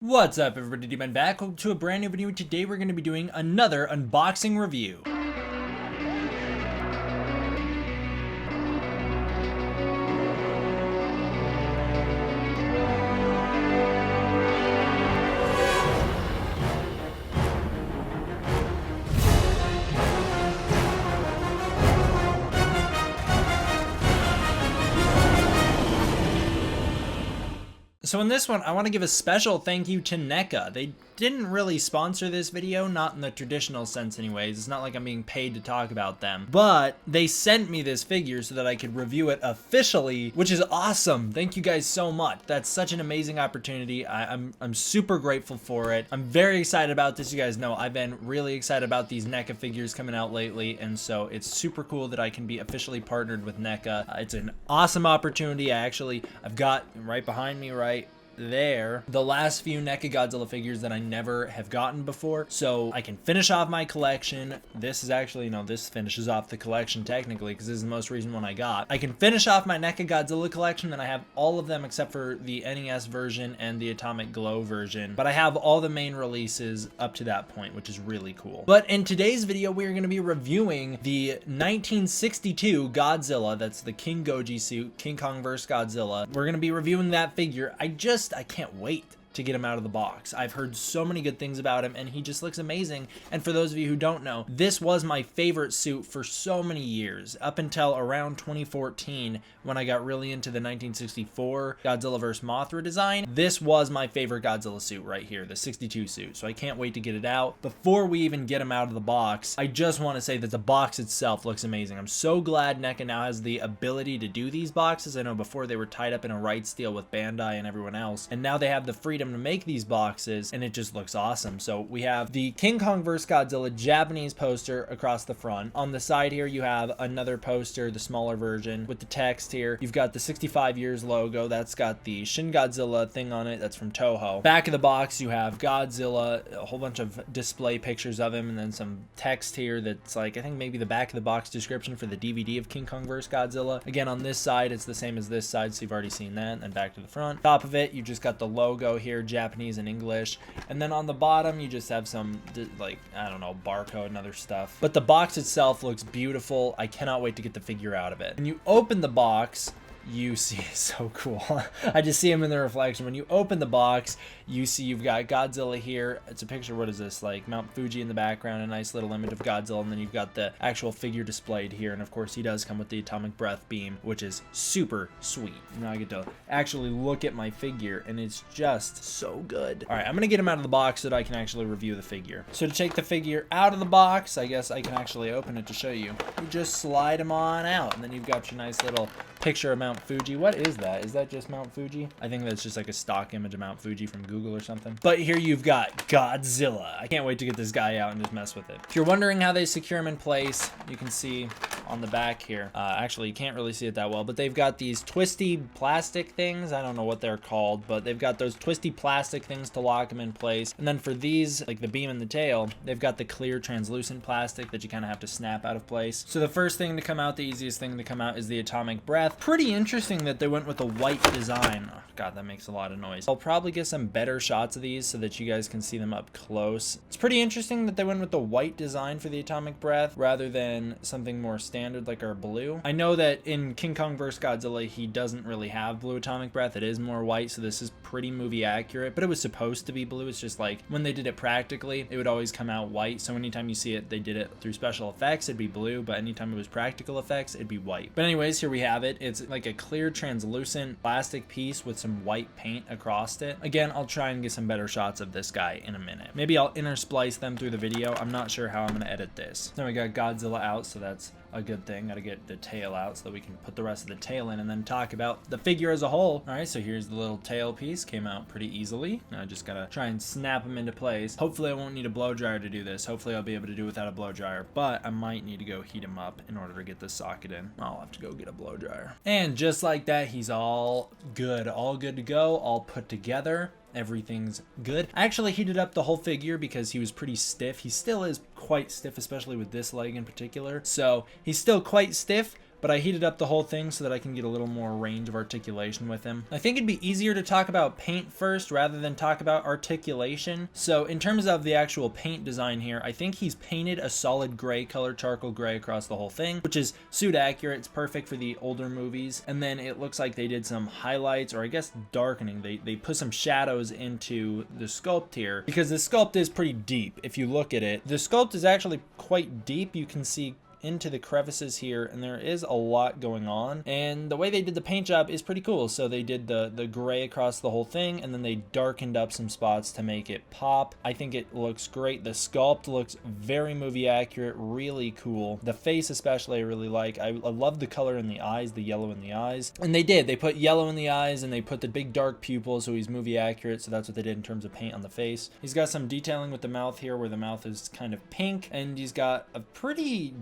What's up, everybody? D-Man back. Welcome to a brand new video. Today we're going to be doing another unboxing review. So in this one, I want to give a special thank you to NECA. They didn't really sponsor this video, not in the traditional sense anyways. It's not like I'm being paid to talk about them. But they sent me this figure so that I could review it officially, which is awesome. Thank you guys so much. That's such an amazing opportunity. I'm super grateful for it. I'm very excited about this. You guys know I've been really excited about these NECA figures coming out lately, and so it's super cool that I can be officially partnered with NECA. It's an awesome opportunity. I've got right behind me right there the last few NECA Godzilla figures that I never have gotten before, so I can finish off my collection. This is actually, no, this finishes off the collection technically because this is the most recent one I got. I can finish off my NECA Godzilla collection, and I have all of them except for the NES version and the Atomic Glow version, but I have all the main releases up to that point, which is really cool. But in today's video, we're going to be reviewing the 1962 Godzilla. That's the King Goji suit, King Kong vs Godzilla. We're going to be reviewing that figure. I can't wait to get him out of the box. I've heard so many good things about him, and he just looks amazing. And for those of you who don't know, this was my favorite suit for so many years, up until around 2014 when I got really into the 1964 Godzilla vs Mothra design. This was my favorite Godzilla suit right here, the 62 suit, so I can't wait to get it out. Before we even get him out of the box, I just want to say that the box itself looks amazing. I'm so glad NECA now has the ability to do these boxes. I know before they were tied up in a rights deal with Bandai and everyone else, and now they have the freedom to make these boxes, and it just looks awesome. So we have the King Kong vs Godzilla Japanese poster across the front. On the side here you have another poster, the smaller version with the text here. You've got the 65 years logo. That's got the Shin Godzilla thing on it. That's from Toho. Back of the box you have Godzilla, a whole bunch of display pictures of him, and then some text here that's like, I think maybe the back of the box description for the DVD of King Kong vs Godzilla. Again, on this side it's the same as this side, so you've already seen that. And then back to the front. Top of it you just got the logo here, Japanese and English, and then on the bottom you just have some like, I don't know, barcode and other stuff. But the box itself looks beautiful. I cannot wait to get the figure out of it. When you open the box, you see, it's so cool. I just see him in the reflection. When you open the box, you see you've got Godzilla here. It's a picture, what is this, like Mount Fuji in the background, a nice little image of Godzilla, and then you've got the actual figure displayed here, and of course he does come with the atomic breath beam, which is super sweet. Now I get to actually look at my figure, and it's just so good. All right, I'm gonna get him out of the box so that I can actually review the figure. So to take the figure out of the box, I guess I can actually open it to show you. You just slide him on out, and then you've got your nice little picture of Mount Fuji. What is that? Is that just Mount Fuji? I think that's just like a stock image of Mount Fuji from Google or something. But here you've got Godzilla. I can't wait to get this guy out and just mess with it. If you're wondering how they secure him in place, you can see on the back here. Actually, you can't really see it that well, but they've got these twisty plastic things. I don't know what they're called, but they've got those twisty plastic things to lock them in place. And then for these, like the beam and the tail, they've got the clear translucent plastic that you kind of have to snap out of place. So the first thing to come out, the easiest thing to come out, is the atomic breath. Pretty interesting that they went with a white design. Oh god, that makes a lot of noise. I'll probably get some better shots of these so that you guys can see them up close. It's pretty interesting that they went with the white design for the atomic breath rather than something more standard like our blue. I know that in King Kong vs Godzilla he doesn't really have blue atomic breath. It is more white, so this is pretty movie accurate, but it was supposed to be blue. It's just like when they did it practically, it would always come out white. So anytime you see it, they did it through special effects, it'd be blue, but anytime it was practical effects, it'd be white. But anyways, here we have it. It's like a clear translucent plastic piece with some white paint across it. Again, I'll try and get some better shots of this guy in a minute. Maybe I'll intersplice them through the video. I'm not sure how I'm gonna edit this. Then we got Godzilla out, so that's a good thing. Gotta get the tail out so that we can put the rest of the tail in and then talk about the figure as a whole. All right, so here's the little tail piece. Came out pretty easily. Now I just gotta try and snap them into place. Hopefully I won't need a blow dryer to do this. Hopefully I'll be able to do it without a blow dryer, but I might need to go heat him up in order to get this socket in. I'll have to go get a blow dryer. And just like that, he's all good to go, all put together. Everything's good. I actually heated up the whole figure because he was pretty stiff. He still is quite stiff, especially with this leg in particular. So he's still quite stiff, but I heated up the whole thing so that I can get a little more range of articulation with him. I think it'd be easier to talk about paint first rather than talk about articulation. So in terms of the actual paint design here, I think he's painted a solid gray color, charcoal gray across the whole thing, which is suit accurate. It's perfect for the older movies. And then it looks like they did some highlights, or I guess darkening. They put some shadows into the sculpt here, because the sculpt is pretty deep. If you look at it, the sculpt is actually quite deep. You can see into the crevices here, and there is a lot going on, and the way they did the paint job is pretty cool. So they did the gray across the whole thing, and then they darkened up some spots to make it pop. I think it looks great. The sculpt looks very movie accurate, really cool. The face especially I really like. I love the color in the eyes, the yellow in the eyes, and they put yellow in the eyes, and they put the big dark pupils, so he's movie accurate. So that's what they did in terms of paint on the face. He's got some detailing with the mouth here, where the mouth is kind of pink, and he's got a pretty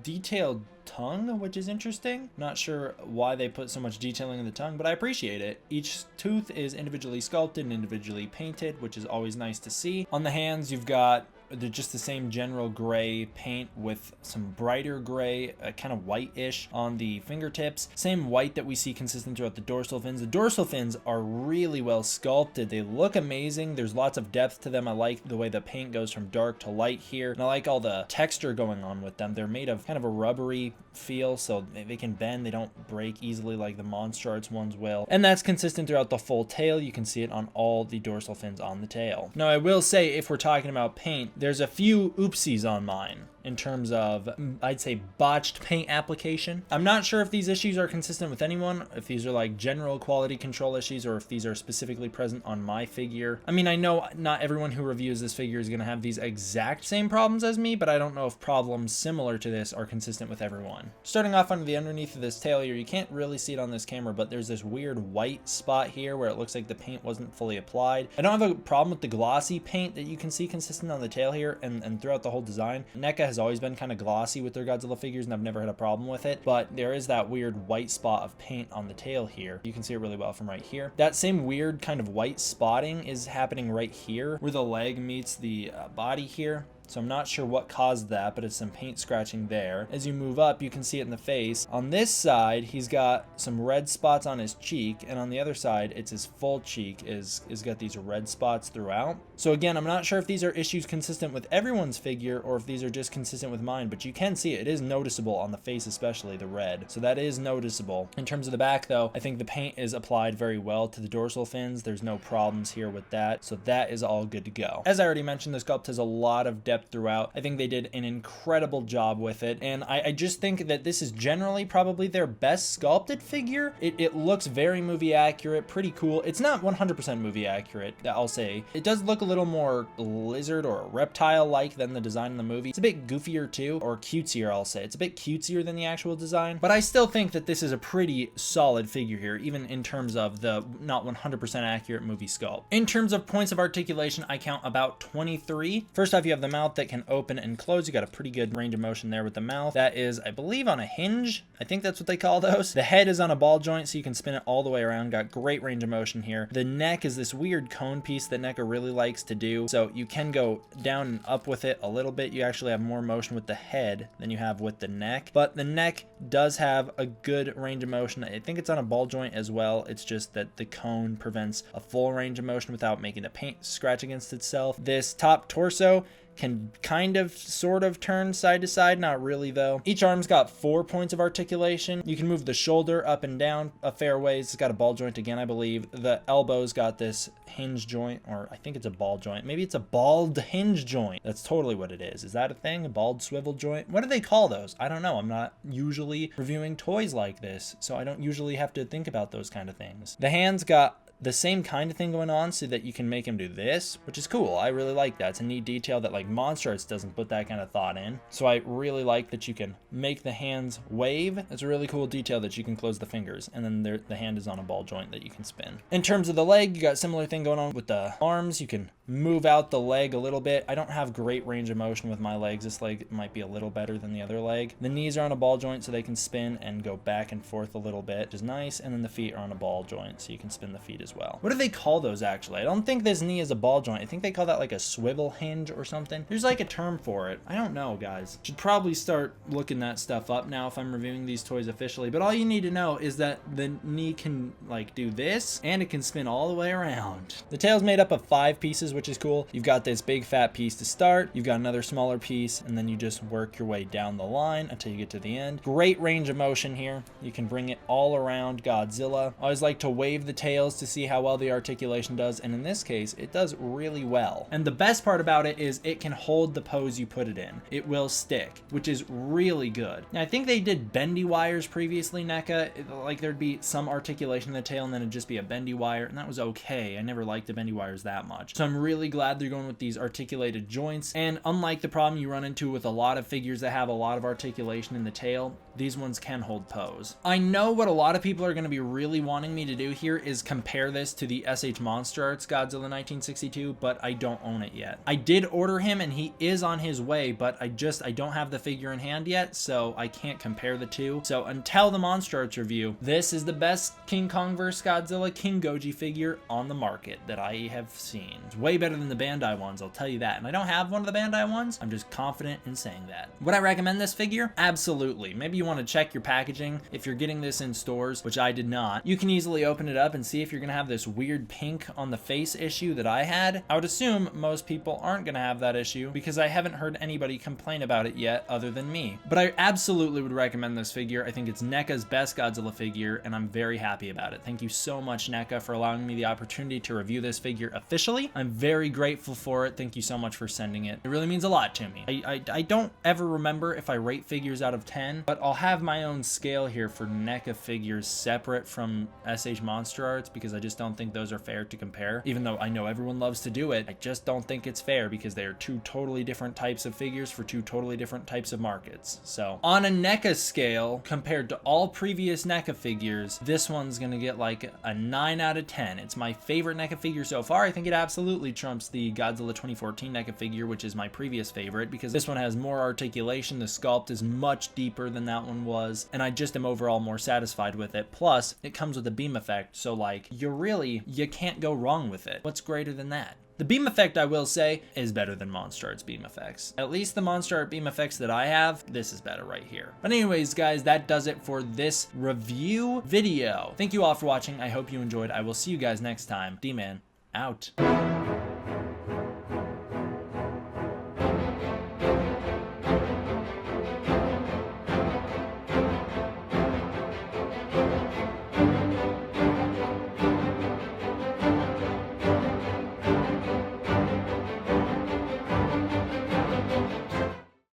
detailed tongue, which is interesting. Not sure why they put so much detailing in the tongue, but I appreciate it. Each tooth is individually sculpted and individually painted, which is always nice to see. On the hands, you've got just the same general gray paint with some brighter gray, kind of white-ish on the fingertips. Same white that we see consistent throughout the dorsal fins. The dorsal fins are really well sculpted. They look amazing. There's lots of depth to them. I like the way the paint goes from dark to light here, and I like all the texture going on with them. They're made of kind of a rubbery feel, so they can bend. They don't break easily like the Monster Arts ones will, and that's consistent throughout the full tail. You can see it on all the dorsal fins on the tail. Now I will say, if we're talking about paint, there's a few oopsies on mine in terms of, I'd say, botched paint application. I'm not sure if these issues are consistent with anyone, if these are like general quality control issues, or if these are specifically present on my figure. I mean, I know not everyone who reviews this figure is going to have these exact same problems as me, but I don't know if problems similar to this are consistent with everyone. Starting off under the underneath of this tail here, you can't really see it on this camera, but there's this weird white spot here where it looks like the paint wasn't fully applied. I don't have a problem with the glossy paint that you can see consistent on the tail here and throughout the whole design. NECA has always been kind of glossy with their Godzilla figures, and I've never had a problem with it, but there is that weird white spot of paint on the tail here. You can see it really well from right here. That same weird kind of white spotting is happening right here where the leg meets the body here. So I'm not sure what caused that, but it's some paint scratching there. As you move up, you can see it in the face. On this side, he's got some red spots on his cheek, and on the other side, it's his full cheek is got these red spots throughout. So again, I'm not sure if these are issues consistent with everyone's figure or if these are just consistent with mine, but you can see it. It is noticeable on the face, especially the red. So that is noticeable. In terms of the back though, I think the paint is applied very well to the dorsal fins. There's no problems here with that. So that is all good to go. As I already mentioned, the sculpt has a lot of depth throughout. I think they did an incredible job with it, and I just think that this is generally probably their best sculpted figure. It looks very movie accurate, pretty cool. It's not 100% movie accurate, I'll say. It does look a little more lizard or reptile-like than the design in the movie. It's a bit goofier too, or cutesier, I'll say. It's a bit cutesier than the actual design, but I still think that this is a pretty solid figure here, even in terms of the not 100% accurate movie sculpt. In terms of points of articulation, I count about 23. First off, you have the mouth that can open and close. You got a pretty good range of motion there with the mouth. That is, I believe, on a hinge. I think that's what they call those. The head is on a ball joint, so you can spin it all the way around. Got great range of motion here. The neck is this weird cone piece that NECA really likes to do, so you can go down and up with it a little bit. You actually have more motion with the head than you have with the neck, but the neck does have a good range of motion. I think it's on a ball joint as well. It's just that the cone prevents a full range of motion without making the paint scratch against itself. This top torso can kind of sort of turn side to side, not really though. Each arm's got 4 points of articulation. You can move the shoulder up and down a fair ways. It's got a ball joint again, I believe. The elbow's got this hinge joint, or I think it's a ball joint. Maybe it's a balled hinge joint. That's totally what it is. Is that a thing? A balled swivel joint? What do they call those? I don't know. I'm not usually reviewing toys like this, so I don't usually have to think about those kind of things. The hands got the same kind of thing going on so that you can make him do this, which is cool. I really like that. It's a neat detail that like Monster Arts doesn't put that kind of thought in. So I really like that you can make the hands wave. It's a really cool detail that you can close the fingers, and then the hand is on a ball joint that you can spin. In terms of the leg, you got a similar thing going on with the arms. You can move out the leg a little bit. I don't have great range of motion with my legs. This leg might be a little better than the other leg. The knees are on a ball joint so they can spin and go back and forth a little bit, which is nice. And then the feet are on a ball joint so you can spin the feet as well. What do they call those actually? I don't think this knee is a ball joint. I think they call that like a swivel hinge or something. There's like a term for it. I don't know, guys. Should probably start looking that stuff up now if I'm reviewing these toys officially. But all you need to know is that the knee can like do this and it can spin all the way around. The tail's made up of 5 pieces, which is cool. You've got this big fat piece to start. You've got another smaller piece, and then you just work your way down the line until you get to the end. Great range of motion here. You can bring it all around Godzilla. I always like to wave the tails to see how well the articulation does, and in this case, it does really well. And the best part about it is it can hold the pose you put it in. It will stick, which is really good. Now, I think they did bendy wires previously, NECA. Like there'd be some articulation in the tail, and then it'd just be a bendy wire, and that was okay. I never liked the bendy wires that much. So I'm really glad they're going with these articulated joints. And unlike the problem you run into with a lot of figures that have a lot of articulation in the tail, these ones can hold pose. I know what a lot of people are going to be really wanting me to do here is compare this to the SH Monster Arts Godzilla 1962, but I don't own it yet. I did order him and he is on his way, but I don't have the figure in hand yet, so I can't compare the two. So until the Monster Arts review, this is the best King Kong vs Godzilla King Goji figure on the market that I have seen. It's way better than the Bandai ones, I'll tell you that. And I don't have one of the Bandai ones. I'm just confident in saying that. Would I recommend this figure? Absolutely. Maybe you want to check your packaging. If you're getting this in stores, which I did not, you can easily open it up and see if you're going to have this weird pink on the face issue that I had. I would assume most people aren't going to have that issue because I haven't heard anybody complain about it yet other than me. But I absolutely would recommend this figure. I think it's NECA's best Godzilla figure, and I'm very happy about it. Thank you so much, NECA, for allowing me the opportunity to review this figure officially. I'm very grateful for it. Thank you so much for sending it. It really means a lot to me. I don't ever remember if I rate figures out of 10, but I'll have my own scale here for NECA figures separate from SH Monster Arts because I just don't think those are fair to compare. Even though I know everyone loves to do it, I just don't think it's fair because they are two totally different types of figures for two totally different types of markets. So on a NECA scale, compared to all previous NECA figures, this one's gonna get like a 9 out of 10. It's my favorite NECA figure so far. I think it absolutely trumps the Godzilla 2014 NECA figure, which is my previous favorite, because this one has more articulation. The sculpt is much deeper than that one was, and I just am overall more satisfied with it. Plus, it comes with a beam effect, so like, you can't go wrong with it. What's greater than that? The beam effect, I will say, is better than Monster Arts beam effects. At least the Monster Art beam effects that I have, this is better right here. But anyways, guys, that does it for this review video. Thank you all for watching. I hope you enjoyed. I will see you guys next time. D-Man, out.